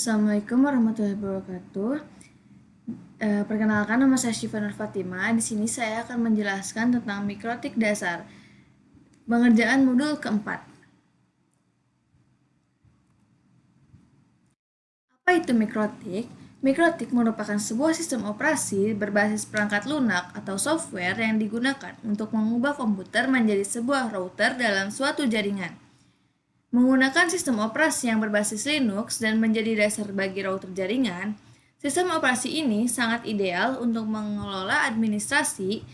Assalamualaikum warahmatullahi wabarakatuh. Perkenalkan, nama saya Syifa Nur Fatimah. Di sini saya akan menjelaskan tentang mikrotik dasar, pengerjaan modul keempat. Apa itu mikrotik? Mikrotik merupakan sebuah sistem operasi berbasis perangkat lunak atau software yang digunakan untuk mengubah komputer menjadi sebuah router dalam suatu jaringan. Menggunakan sistem operasi yang berbasis Linux dan menjadi dasar bagi router jaringan, sistem operasi ini sangat ideal untuk mengelola administrasi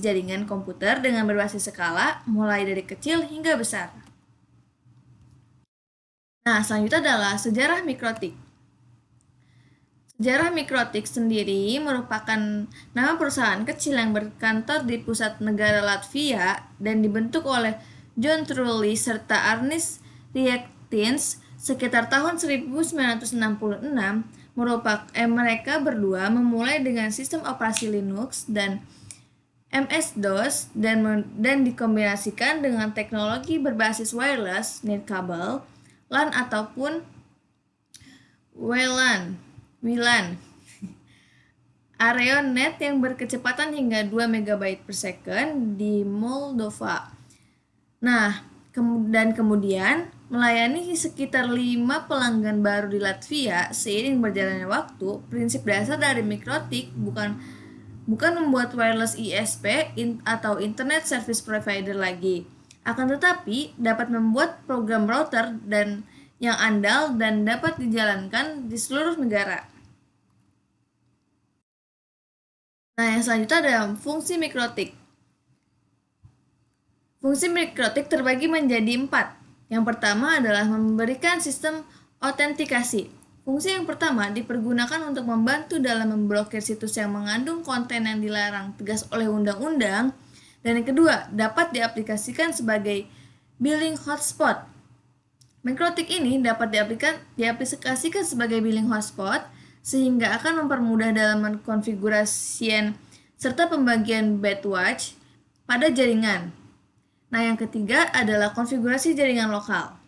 jaringan komputer dengan berbasis skala, mulai dari kecil hingga besar. Nah, selanjutnya adalah sejarah mikrotik. Sejarah mikrotik sendiri merupakan nama perusahaan kecil yang berkantor di pusat negara Latvia dan dibentuk oleh John Trulli serta Ernest Riektins sekitar tahun 1966. Mereka berdua memulai dengan sistem operasi Linux dan MS-DOS dan dikombinasikan dengan teknologi berbasis wireless nirkabel, LAN ataupun WLAN. Areonet yang berkecepatan hingga 2 MB per second di Moldova. Nah, kemudian melayani sekitar 5 pelanggan baru di Latvia. Seiring berjalannya waktu, prinsip dasar dari mikrotik bukan membuat wireless ISP atau Internet Service Provider lagi, akan tetapi dapat membuat program router yang andal dan dapat dijalankan di seluruh negara. Nah, yang selanjutnya ada fungsi mikrotik. Fungsi mikrotik terbagi menjadi 4. Yang pertama adalah memberikan sistem autentikasi. Fungsi yang pertama dipergunakan untuk membantu dalam memblokir situs yang mengandung konten yang dilarang tegas oleh undang-undang. Dan yang kedua, dapat diaplikasikan sebagai billing hotspot. Mikrotik ini dapat diaplikasikan sebagai billing hotspot sehingga akan mempermudah dalam konfigurasian serta pembagian bandwidth pada jaringan. Nah, yang ketiga adalah konfigurasi jaringan lokal.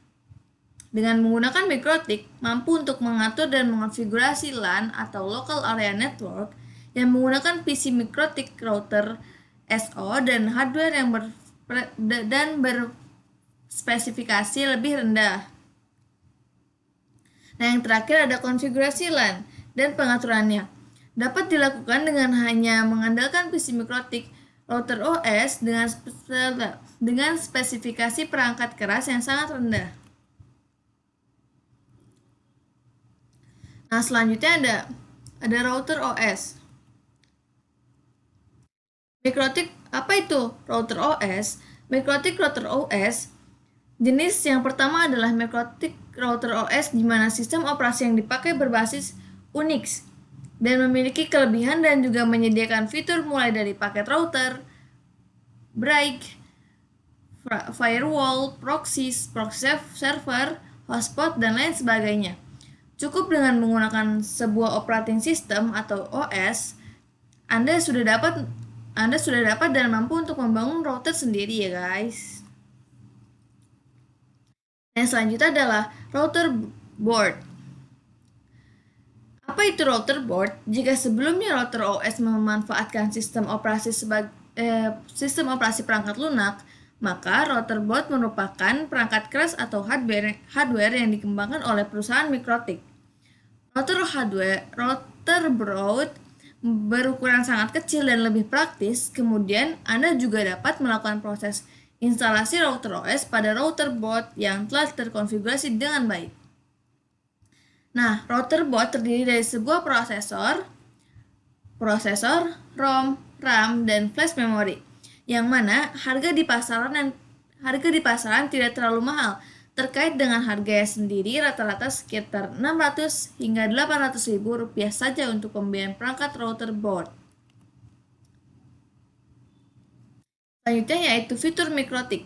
Dengan menggunakan mikrotik, mampu untuk mengatur dan mengonfigurasi LAN atau Local Area Network yang menggunakan PC mikrotik router SO dan hardware yang berspesifikasi lebih rendah. Nah, yang terakhir ada konfigurasi LAN dan pengaturannya. Dapat dilakukan dengan hanya mengandalkan PC mikrotik router OS dengan spesifikasi perangkat keras yang sangat rendah. Nah, selanjutnya ada router OS. Mikrotik, apa itu router OS? Mikrotik router OS jenis yang pertama adalah mikrotik router OS di mana sistem operasi yang dipakai berbasis Unix dan memiliki kelebihan dan juga menyediakan fitur mulai dari paket router, break, firewall, proxy server, hotspot, dan lain sebagainya. Cukup dengan menggunakan sebuah operating system atau OS, Anda sudah dapat dan mampu untuk membangun router sendiri ya guys. Yang selanjutnya adalah router board. Apa itu router board? Jika sebelumnya router OS memanfaatkan sistem operasi perangkat lunak, maka router board merupakan perangkat keras atau hardware yang dikembangkan oleh perusahaan mikrotik. Router board berukuran sangat kecil dan lebih praktis. Kemudian Anda juga dapat melakukan proses instalasi router OS pada router board yang telah terkonfigurasi dengan baik. Nah, router board terdiri dari sebuah prosesor, ROM, RAM, dan flash memory, yang mana harga di pasaran tidak terlalu mahal. Terkait dengan harganya sendiri, rata-rata sekitar 600 hingga 800 ribu rupiah saja untuk pembelian perangkat router board. Selanjutnya yaitu fitur mikrotik.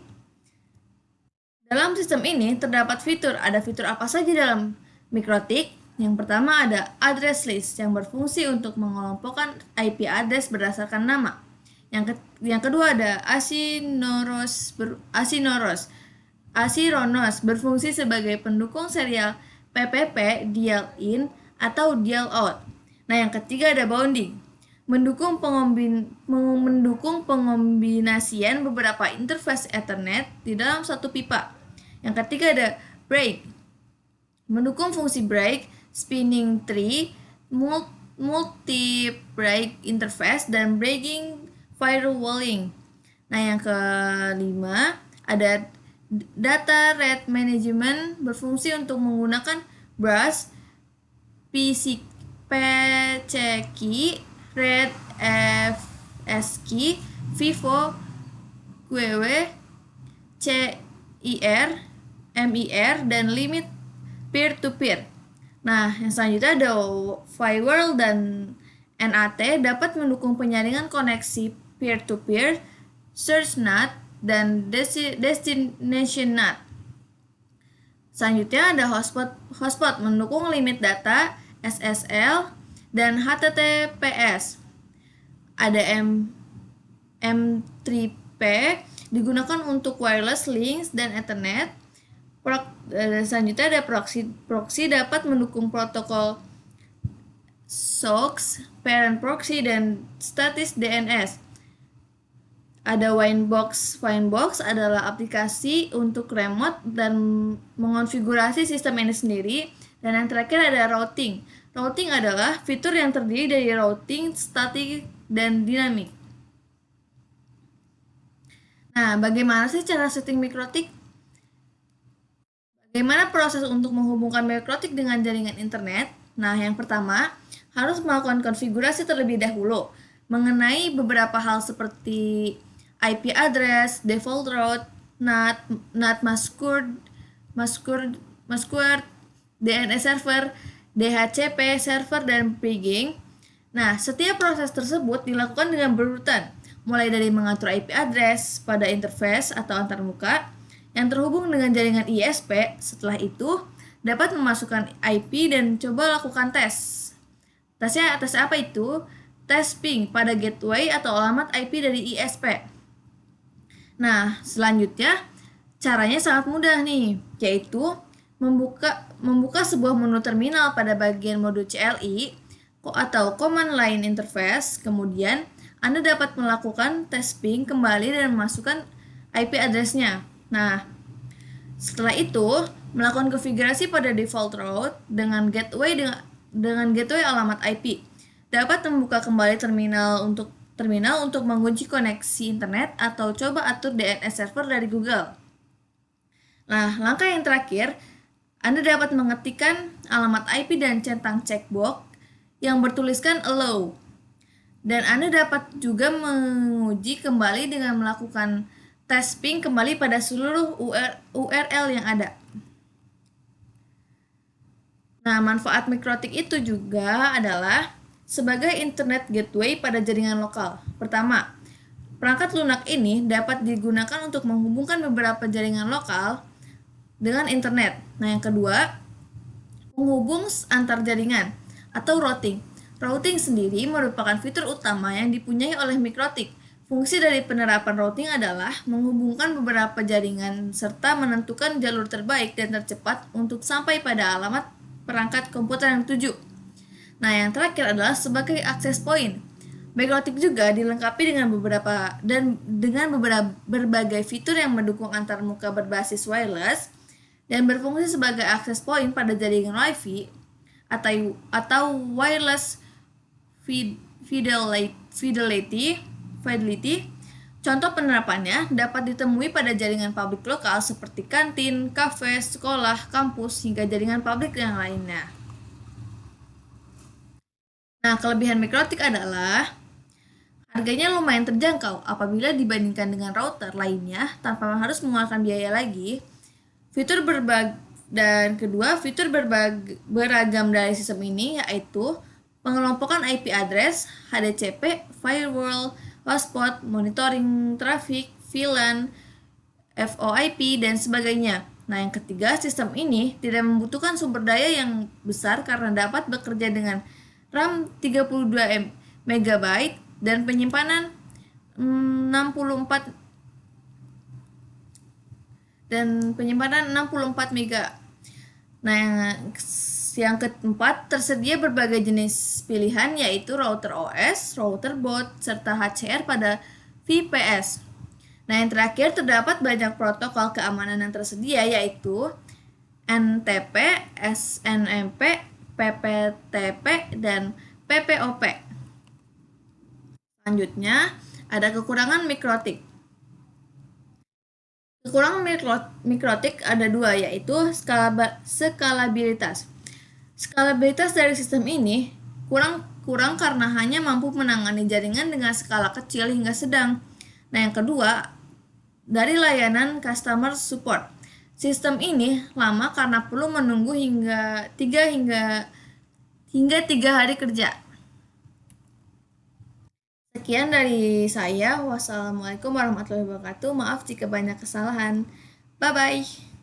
Dalam sistem ini terdapat ada fitur apa saja dalam mikrotik? Yang pertama ada address list yang berfungsi untuk mengelompokkan IP address berdasarkan nama. Yang kedua ada Asyronos berfungsi sebagai pendukung serial PPP, dial in, atau dial out. Nah, yang ketiga ada bounding, mendukung pengombinasian beberapa interface Ethernet di dalam satu pipa. Yang ketiga ada break, mendukung fungsi break, spinning tree, multi-break interface, dan breaking firewalling. Nah, yang kelima ada data rate management, berfungsi untuk menggunakan bus, PCKey, RAID FSKey, FIFO, QW, CIR, MIR, dan limit peer-to-peer. Nah, yang selanjutnya ada firewall dan NAT dapat mendukung penyaringan koneksi peer-to-peer, source NAT, dan destination NAT. Selanjutnya ada hotspot mendukung limit data, SSL, dan HTTPS. Ada M3P digunakan untuk wireless links dan Ethernet. Selanjutnya ada proxy dapat mendukung protokol SOX, parent proxy, dan status DNS. Ada Winebox. Winebox adalah aplikasi untuk remote dan mengonfigurasi sistem ini sendiri. Dan yang terakhir ada routing. Routing adalah fitur yang terdiri dari routing, statik, dan dinamik. Nah, bagaimana sih cara setting mikrotik? Bagaimana proses untuk menghubungkan mikrotik dengan jaringan internet? Nah, yang pertama, harus melakukan konfigurasi terlebih dahulu mengenai beberapa hal seperti IP address, default route, NAT masked, DNS server, DHCP server, dan paging. Nah, setiap proses tersebut dilakukan dengan berurutan, mulai dari mengatur IP address pada interface atau antarmuka yang terhubung dengan jaringan ISP. Setelah itu, dapat memasukkan IP dan coba lakukan tes. Tes apa itu? Tes ping pada gateway atau alamat IP dari ISP. Nah, selanjutnya caranya sangat mudah nih, yaitu membuka sebuah menu terminal pada bagian mode CLI atau command line interface. Kemudian Anda dapat melakukan tes ping kembali dan memasukkan IP address-nya. Nah, setelah itu melakukan konfigurasi pada default route dengan gateway alamat IP. Dapat membuka kembali terminal untuk mengunci koneksi internet atau coba atur DNS server dari Google. Nah, langkah yang terakhir, Anda dapat mengetikkan alamat IP dan centang checkbox yang bertuliskan allow. Dan Anda dapat juga menguji kembali dengan melakukan tes ping kembali pada seluruh URL yang ada. Nah, manfaat mikrotik itu juga adalah sebagai internet gateway pada jaringan lokal. Pertama, perangkat lunak ini dapat digunakan untuk menghubungkan beberapa jaringan lokal dengan internet. Nah, yang kedua, penghubung antar jaringan atau routing. Routing sendiri merupakan fitur utama yang dipunyai oleh mikrotik. Fungsi dari penerapan routing adalah menghubungkan beberapa jaringan serta menentukan jalur terbaik dan tercepat untuk sampai pada alamat perangkat komputer yang dituju. Nah, yang terakhir adalah sebagai access point. Mikrotik juga dilengkapi dengan berbagai fitur yang mendukung antarmuka berbasis wireless dan berfungsi sebagai access point pada jaringan Wi-Fi atau wireless fidelity. Contoh penerapannya dapat ditemui pada jaringan publik lokal seperti kantin, kafe, sekolah, kampus, hingga jaringan publik yang lainnya. Nah, kelebihan mikrotik adalah harganya lumayan terjangkau apabila dibandingkan dengan router lainnya tanpa harus mengeluarkan biaya lagi. Fitur beragam dari sistem ini yaitu pengelompokan IP address, HDCP, firewall, hotspot, monitoring traffic, VLAN, VoIP, dan sebagainya. Nah, yang ketiga, sistem ini tidak membutuhkan sumber daya yang besar karena dapat bekerja dengan RAM 32 MB dan penyimpanan 64 MB. Nah, yang keempat, tersedia berbagai jenis pilihan yaitu router OS, router boot, serta HCR pada VPS. Nah, yang terakhir terdapat banyak protokol keamanan yang tersedia yaitu NTP, SNMP, PPTP, dan PPOP. Selanjutnya, ada kekurangan mikrotik. Kekurangan mikrotik ada dua, yaitu skalabilitas. Skalabilitas dari sistem ini kurang karena hanya mampu menangani jaringan dengan skala kecil hingga sedang. Nah, yang kedua, dari layanan customer support. Sistem ini lama karena perlu menunggu hingga 3 hari kerja. Sekian dari saya. Wassalamualaikum warahmatullahi wabarakatuh. Maaf jika banyak kesalahan. Bye bye.